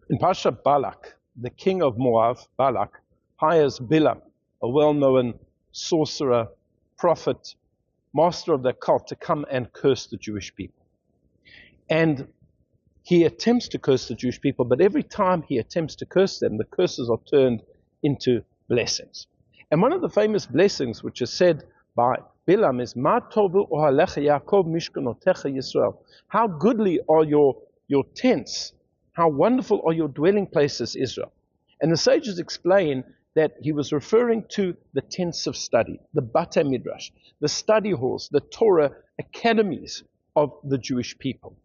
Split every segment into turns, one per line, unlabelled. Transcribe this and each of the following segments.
In Pasha Balak, the king of Moab, Balak, hires Balaam, a well-known sorcerer, prophet, master of the cult, to come and curse the Jewish people. And he attempts to curse the Jewish people, but every time he attempts to curse them, the curses are turned into blessings. And one of the famous blessings which is said by Balaam is, Ma tovu ohalecha Yaakov mishkanotecha Yisrael. How goodly are your tents, how wonderful are your dwelling places, Israel. And the sages explain that he was referring to the tents of study, the Bate Midrash, the study halls, the Torah academies of the Jewish people.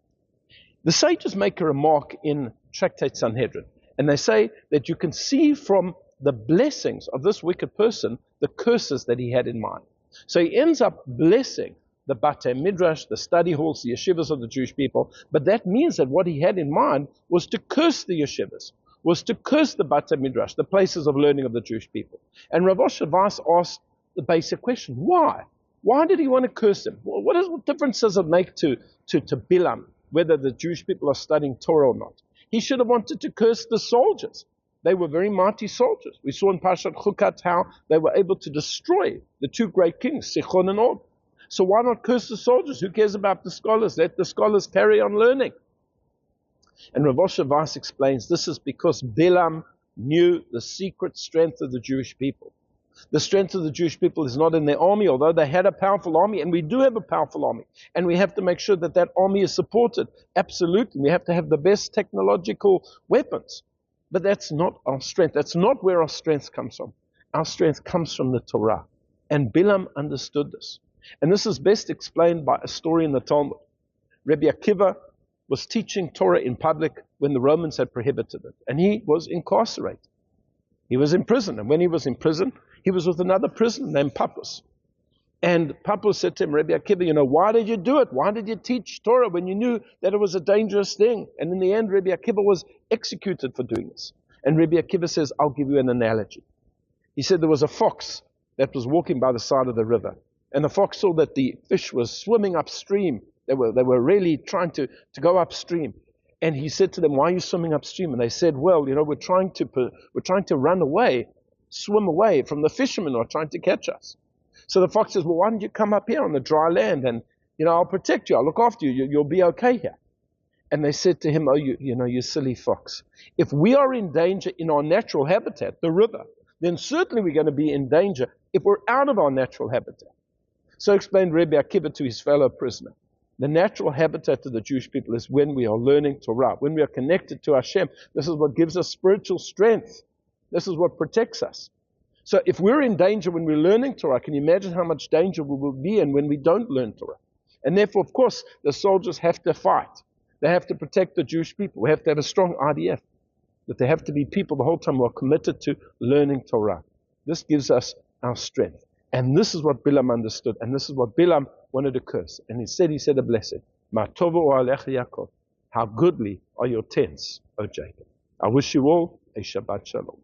The sages make a remark in Tractate Sanhedrin, and they say that you can see from the blessings of this wicked person the curses that he had in mind. So he ends up blessing the Bate Midrash, the study halls, the yeshivas of the Jewish people, but that means that what he had in mind was to curse the yeshivas, was to curse the Bate Midrash, the places of learning of the Jewish people. And Rav Osher Weiss asked the basic question, why? Why did he want to curse them? What difference does it make to Balaam whether the Jewish people are studying Torah or not? He should have wanted to curse the soldiers. They were very mighty soldiers. We saw in Parshat Chukat how they were able to destroy the two great kings, Sichon and Og. So why not curse the soldiers? Who cares about the scholars? Let the scholars carry on learning. And Rav Osher Weiss explains this is because Balaam knew the secret strength of the Jewish people. The strength of the Jewish people is not in their army, although they had a powerful army, and we do have a powerful army. And we have to make sure that that army is supported. Absolutely. We have to have the best technological weapons. But that's not our strength. That's not where our strength comes from. Our strength comes from the Torah. And Balaam understood this. And this is best explained by a story in the Talmud. Rabbi Akiva was teaching Torah in public when the Romans had prohibited it. And he was incarcerated. He was in prison. And when he was in prison, he was with another prisoner named Pappus. And Pappus said to him, Rabbi Akiva, why did you do it? Why did you teach Torah when you knew that it was a dangerous thing? And in the end, Rabbi Akiva was executed for doing this. And Rabbi Akiva says, I'll give you an analogy. He said there was a fox that was walking by the side of the river. And the fox saw that the fish was swimming upstream. They were really trying to go upstream. And he said to them, why are you swimming upstream? And they said, well, we're trying to run away, swim away from the fishermen who are trying to catch us. So the fox says, well, why don't you come up here on the dry land and, I'll protect you. I'll look after you. You'll be okay here. And they said to him, you silly fox. If we are in danger in our natural habitat, the river, then certainly we're going to be in danger if we're out of our natural habitat. So explained Rabbi Akiva to his fellow prisoner. The natural habitat of the Jewish people is when we are learning Torah, when we are connected to Hashem. This is what gives us spiritual strength. This is what protects us. So if we're in danger when we're learning Torah, can you imagine how much danger we will be in when we don't learn Torah? And therefore, of course, the soldiers have to fight. They have to protect the Jewish people. We have to have a strong IDF. But there have to be people the whole time who are committed to learning Torah. This gives us our strength. And this is what Balaam understood. And this is what Balaam wanted to curse. And he said a blessing. Ma tovu ohalecha Yaakov. How goodly are your tents, O Jacob. I wish you all a Shabbat Shalom.